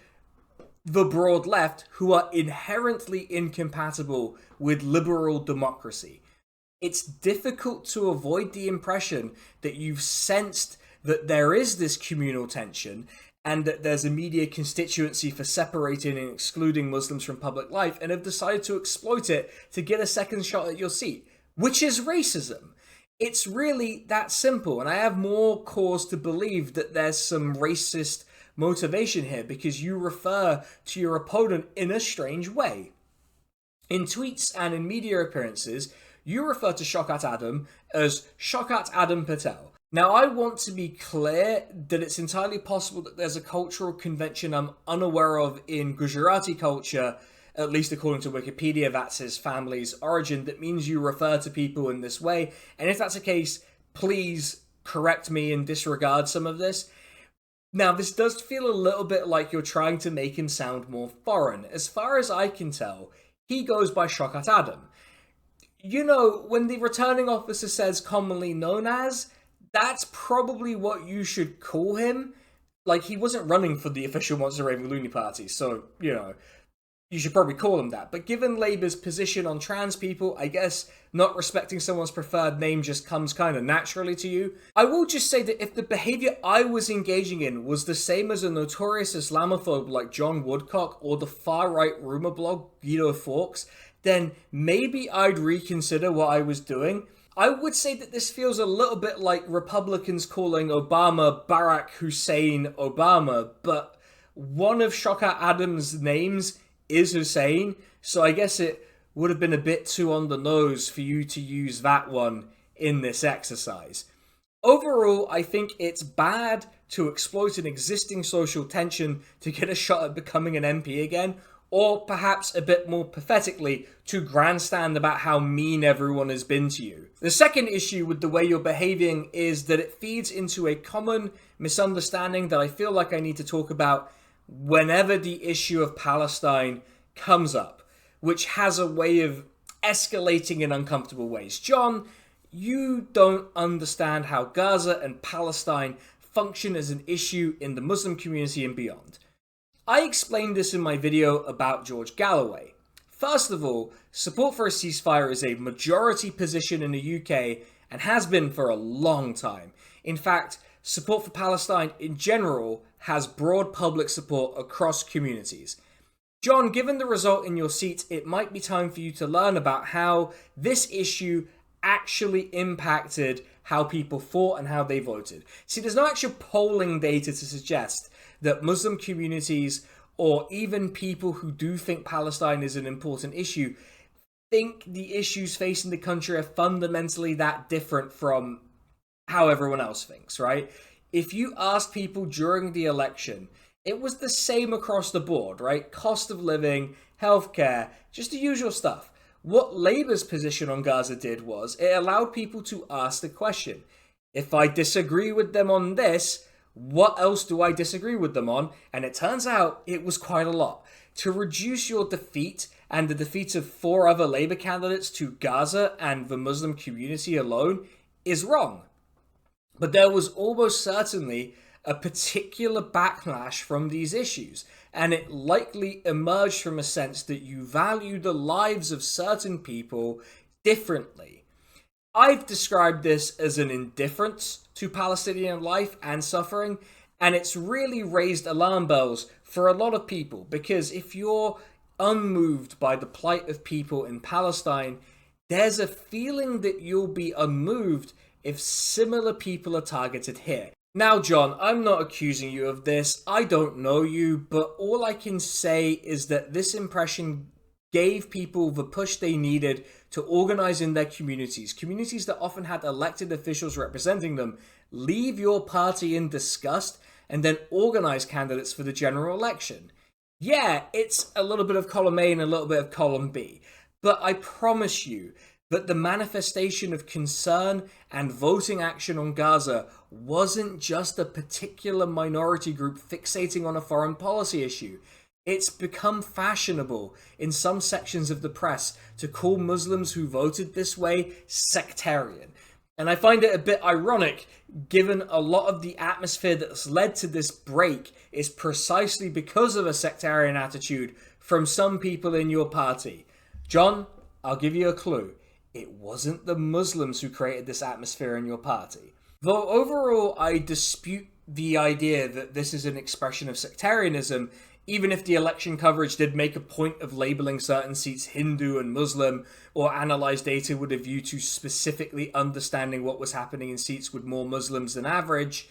the broad left, who are inherently incompatible with liberal democracy. It's difficult to avoid the impression that you've sensed that there is this communal tension and that there's a media constituency for separating and excluding Muslims from public life, and have decided to exploit it to get a second shot at your seat, which is racism. It's really that simple, and I have more cause to believe that there's some racist motivation here because you refer to your opponent in a strange way. In tweets and in media appearances, you refer to Shaukat Adam as Shaukat Adam Patel. Now, I want to be clear that it's entirely possible that there's a cultural convention I'm unaware of in Gujarati culture, at least according to Wikipedia, that's his family's origin, that means you refer to people in this way. And if that's the case, please correct me and disregard some of this. Now, this does feel a little bit like you're trying to make him sound more foreign. As far as I can tell, he goes by Shaukat Adam. You know, when the returning officer says commonly known as, that's probably what you should call him. Like, he wasn't running for the official Monster Raving Loony Party, so, you know, you should probably call him that. But given Labour's position on trans people, I guess not respecting someone's preferred name just comes kind of naturally to you. I will just say that if the behaviour I was engaging in was the same as a notorious Islamophobe like John Woodcock or the far-right rumour blog Guido Fawkes, then maybe I'd reconsider what I was doing. I would say that this feels a little bit like Republicans calling Obama Barack Hussein Obama, but one of Shaukat Adam's names is Hussein, so I guess it would have been a bit too on the nose for you to use that one in this exercise. Overall, I think it's bad to exploit an existing social tension to get a shot at becoming an MP again, or perhaps a bit more pathetically, to grandstand about how mean everyone has been to you. The second issue with the way you're behaving is that it feeds into a common misunderstanding that I feel like I need to talk about whenever the issue of Palestine comes up, which has a way of escalating in uncomfortable ways. Jon, you don't understand how Gaza and Palestine function as an issue in the Muslim community and beyond. I explained this in my video about George Galloway. First of all, support for a ceasefire is a majority position in the UK and has been for a long time. In fact, support for Palestine in general has broad public support across communities. Jon, given the result in your seat, it might be time for you to learn about how this issue actually impacted how people thought and how they voted. See, there's no actual polling data to suggest that Muslim communities or even people who do think Palestine is an important issue think the issues facing the country are fundamentally that different from how everyone else thinks, right? If you ask people during the election, it was the same across the board, right? Cost of living, healthcare, just the usual stuff. What Labour's position on Gaza did was it allowed people to ask the question, if I disagree with them on this, what else do I disagree with them on? And it turns out it was quite a lot. To reduce your defeat and the defeats of 4 other Labour candidates to Gaza and the Muslim community alone is wrong. But there was almost certainly a particular backlash from these issues, and it likely emerged from a sense that you value the lives of certain people differently. I've described this as an indifference to Palestinian life and suffering, And it's really raised alarm bells for a lot of people, because if you're unmoved by the plight of people in Palestine, there's a feeling that you'll be unmoved if similar people are targeted here. Now, John, I'm not accusing you of this. I don't know you, but all I can say is that this impression gave people the push they needed to organize in their communities that often had elected officials representing them, leave your party in disgust, and then organize candidates for the general election. Yeah, it's a little bit of column A and a little bit of column B, but I promise you that the manifestation of concern and voting action on Gaza wasn't just a particular minority group fixating on a foreign policy issue. It's become fashionable in some sections of the press to call Muslims who voted this way sectarian. And I find it a bit ironic, given a lot of the atmosphere that's led to this break is precisely because of a sectarian attitude from some people in your party. John, I'll give you a clue. It wasn't the Muslims who created this atmosphere in your party. Though overall I dispute the idea that this is an expression of sectarianism, even if the election coverage did make a point of labeling certain seats Hindu and Muslim, or analyze data with a view to specifically understanding what was happening in seats with more Muslims than average,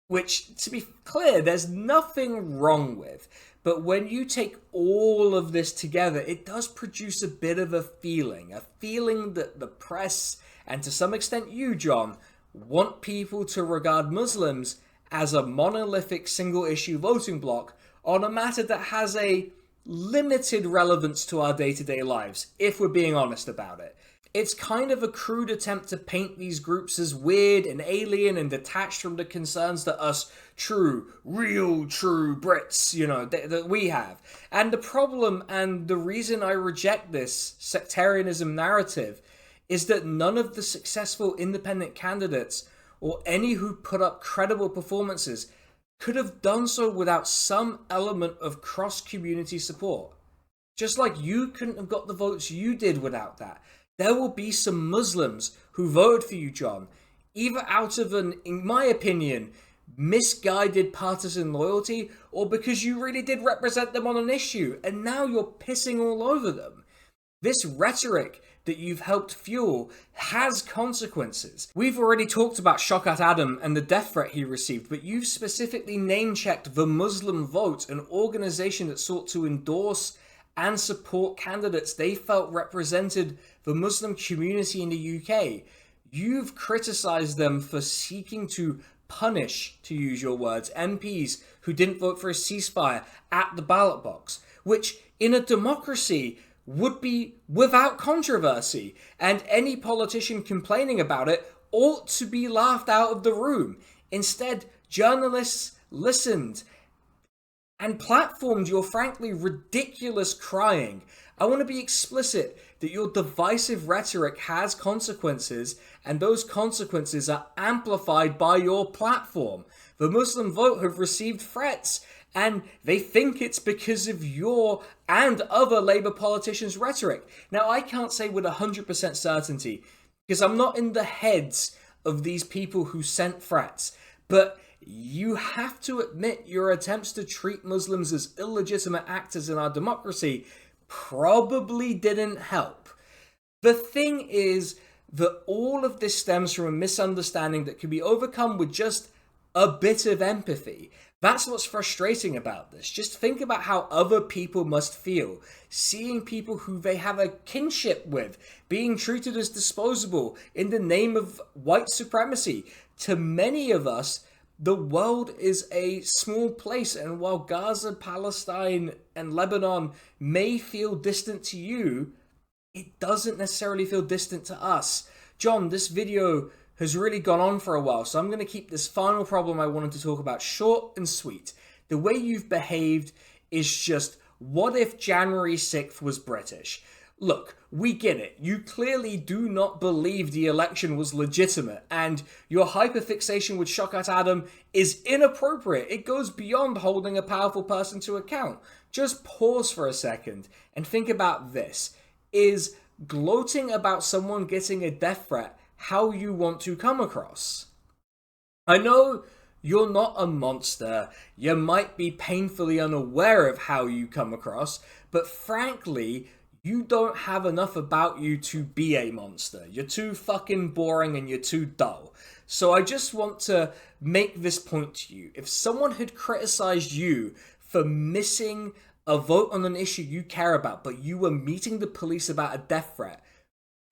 which, to be clear, there's nothing wrong with. But when you take all of this together, it does produce a bit of a feeling that the press, and to some extent you, John, want people to regard Muslims as a monolithic single-issue voting bloc on a matter that has a limited relevance to our day-to-day lives, if we're being honest about it. It's kind of a crude attempt to paint these groups as weird and alien and detached from the concerns that us real true Brits, that we have. And the problem, and the reason I reject this sectarianism narrative, is that none of the successful independent candidates, or any who put up credible performances, could have done so without some element of cross-community support. Just like you couldn't have got the votes you did without that. There will be some Muslims who voted for you, John, either out of an, in my opinion, misguided partisan loyalty, or because you really did represent them on an issue, and now you're pissing all over them. This rhetoric that you've helped fuel has consequences. We've already talked about Shaukat Adam and the death threat he received, but you've specifically name-checked the Muslim Vote, an organization that sought to endorse and support candidates they felt represented the Muslim community in the UK. You've criticized them for seeking to punish, to use your words, MPs who didn't vote for a ceasefire at the ballot box, which in a democracy would be without controversy, and any politician complaining about it ought to be laughed out of the room. Instead, journalists listened and platformed your frankly ridiculous crying. I want to be explicit that your divisive rhetoric has consequences, and those consequences are amplified by your platform. The Muslim Vote have received threats, and they think it's because of your and other Labour politicians' rhetoric. Now, I can't say with 100% certainty, because I'm not in the heads of these people who sent threats, but you have to admit your attempts to treat Muslims as illegitimate actors in our democracy probably didn't help. The thing is that all of this stems from a misunderstanding that can be overcome with just a bit of empathy. That's what's frustrating about this. Just think about how other people must feel, seeing people who they have a kinship with being treated as disposable in the name of white supremacy. To many of us, the world is a small place, and while Gaza, Palestine, and Lebanon may feel distant to you, it doesn't necessarily feel distant to us. John, this video has really gone on for a while, so I'm going to keep this final problem I wanted to talk about short and sweet. The way you've behaved is just, what if January 6th was British? Look, we get it. You clearly do not believe the election was legitimate, and your hyperfixation with Shaukat Adam is inappropriate. It goes beyond holding a powerful person to account. Just pause for a second and think about this. Is gloating about someone getting a death threat how you want to come across? I know You're not a monster. You might be painfully unaware of how you come across, but frankly, you don't have enough about you to be a monster. You're too fucking boring and you're too dull. So I just want to make this point to you. If someone had criticized you for missing a vote on an issue you care about, but you were meeting the police about a death threat,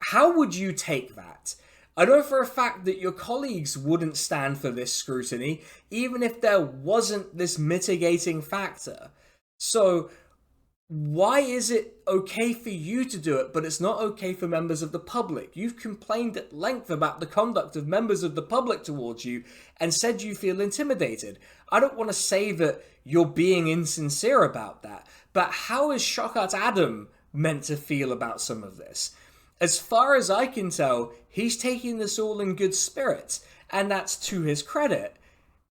how would you take that? I know for a fact that your colleagues wouldn't stand for this scrutiny, even if there wasn't this mitigating factor. So, why is it okay for you to do it, but it's not okay for members of the public? You've complained at length about the conduct of members of the public towards you and said you feel intimidated. I don't want to say that you're being insincere about that, but how is Shochat Adam meant to feel about some of this? As far as I can tell, he's taking this all in good spirits, and that's to his credit.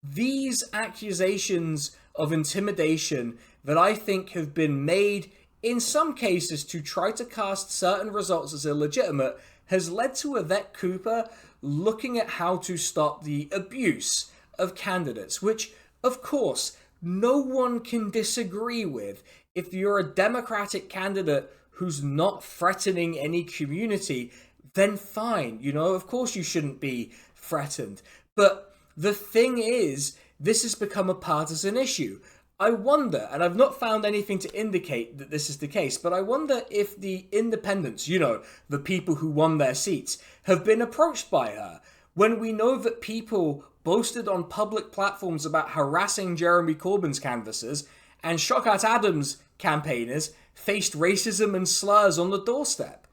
These accusations of intimidation that I think have been made in some cases to try to cast certain results as illegitimate has led to Yvette Cooper looking at how to stop the abuse of candidates, which, of course, no one can disagree with. If you're a Democratic candidate who's not threatening any community, then fine. You know, of course you shouldn't be threatened. But the thing is, this has become a partisan issue. I wonder, and I've not found anything to indicate that this is the case, but I wonder if the independents, you know, the people who won their seats, have been approached by her. When we know that people boasted on public platforms about harassing Jeremy Corbyn's canvassers, and Shochat Adams campaigners faced racism and slurs on the doorstep.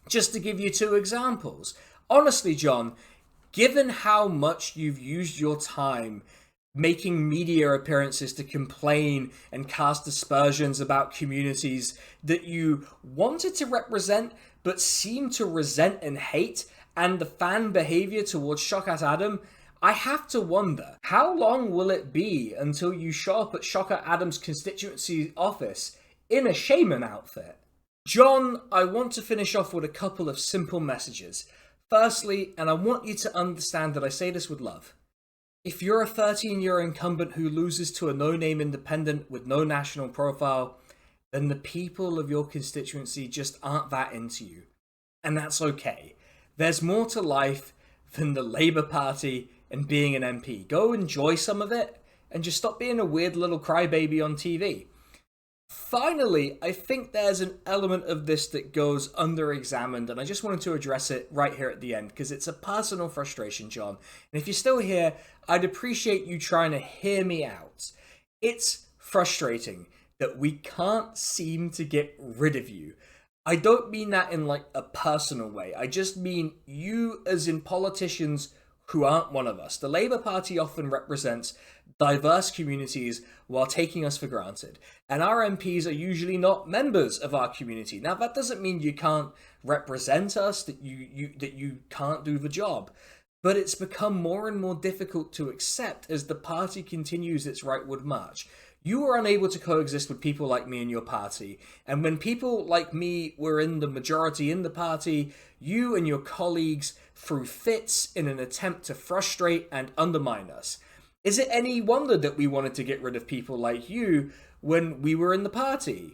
Just to give you two examples. Honestly, John, given how much you've used your time making media appearances to complain and cast aspersions about communities that you wanted to represent but seem to resent and hate, and the fan behavior towards Shochat Adam, I have to wonder, how long will it be until you show up at Shochat Adams' constituency office in a shaman outfit? John, I want to finish off with a couple of simple messages. Firstly, and I want you to understand that I say this with love, if you're a 13-year incumbent who loses to a no-name independent with no national profile, then the people of your constituency just aren't that into you. And that's okay. There's more to life than the Labour Party and being an MP. Go enjoy some of it and just stop being a weird little crybaby on TV. Finally, I think there's an element of this that goes under-examined, and I just wanted to address it right here at the end, because it's a personal frustration, John. And if you're still here, I'd appreciate you trying to hear me out. It's frustrating that we can't seem to get rid of you. I don't mean that in like a personal way. I just mean you as in politicians who aren't one of us. The Labour Party often represents diverse communities while taking us for granted. And our MPs are usually not members of our community. Now, that doesn't mean you can't represent us, that you can't do the job. But it's become more and more difficult to accept as the party continues its rightward march. You were unable to coexist with people like me in your party. And when people like me were in the majority in the party, you and your colleagues threw fits in an attempt to frustrate and undermine us. Is it any wonder that we wanted to get rid of people like you when we were in the party?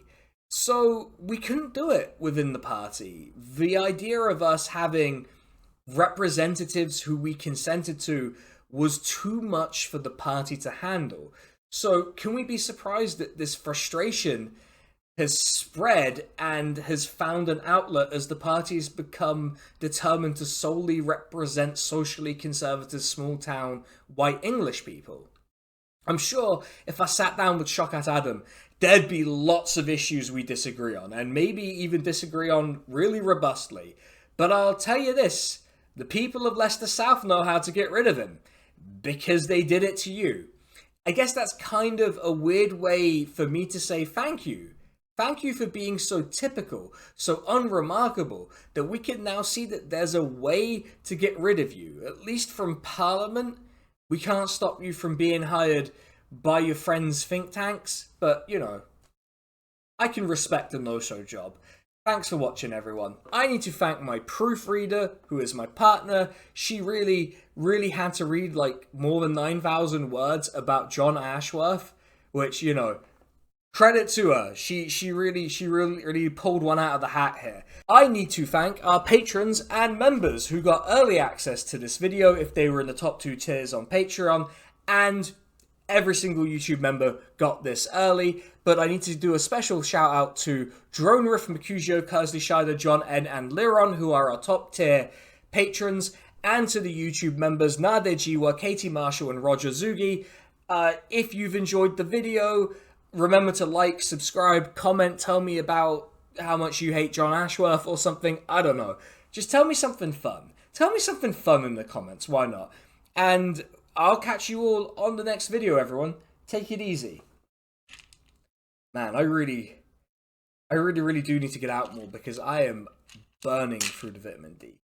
So we couldn't do it within the party. The idea of us having representatives who we consented to was too much for the party to handle. So can we be surprised that this frustration has spread and has found an outlet as the party has become determined to solely represent socially conservative small-town white English people? I'm sure if I sat down with Shochat Adam, there'd be lots of issues we disagree on, and maybe even disagree on really robustly. But I'll tell you this, the people of Leicester South know how to get rid of him, because they did it to you. I guess that's kind of a weird way for me to say thank you. Thank you for being so typical, so unremarkable, that we can now see that there's a way to get rid of you. At least from Parliament, we can't stop you from being hired by your friends' think tanks, but, you know, I can respect a no-show job. Thanks for watching, everyone. I need to thank my proofreader, who is my partner. She really had to read like more than 9,000 words about Jon Ashworth, which, you know, credit to her. She really pulled one out of the hat here. I need to thank our patrons and members who got early access to this video if they were in the top 2 tiers on Patreon, and every single YouTube member got this early. But I need to do a special shout out to Drone Riff, Mercutio, Kersley Scheider, John N, and Liron, who are our top tier patrons, and to the YouTube members Nade Jiwa, Katie Marshall, and Roger Zugi. If you've enjoyed the video, remember to like, subscribe, comment, tell me about how much you hate Jon Ashworth or something. I don't know. Just tell me something fun. Tell me something fun in the comments. Why not? And I'll catch you all on the next video, everyone. Take it easy. Man, I really do need to get out more because I am burning through the vitamin D.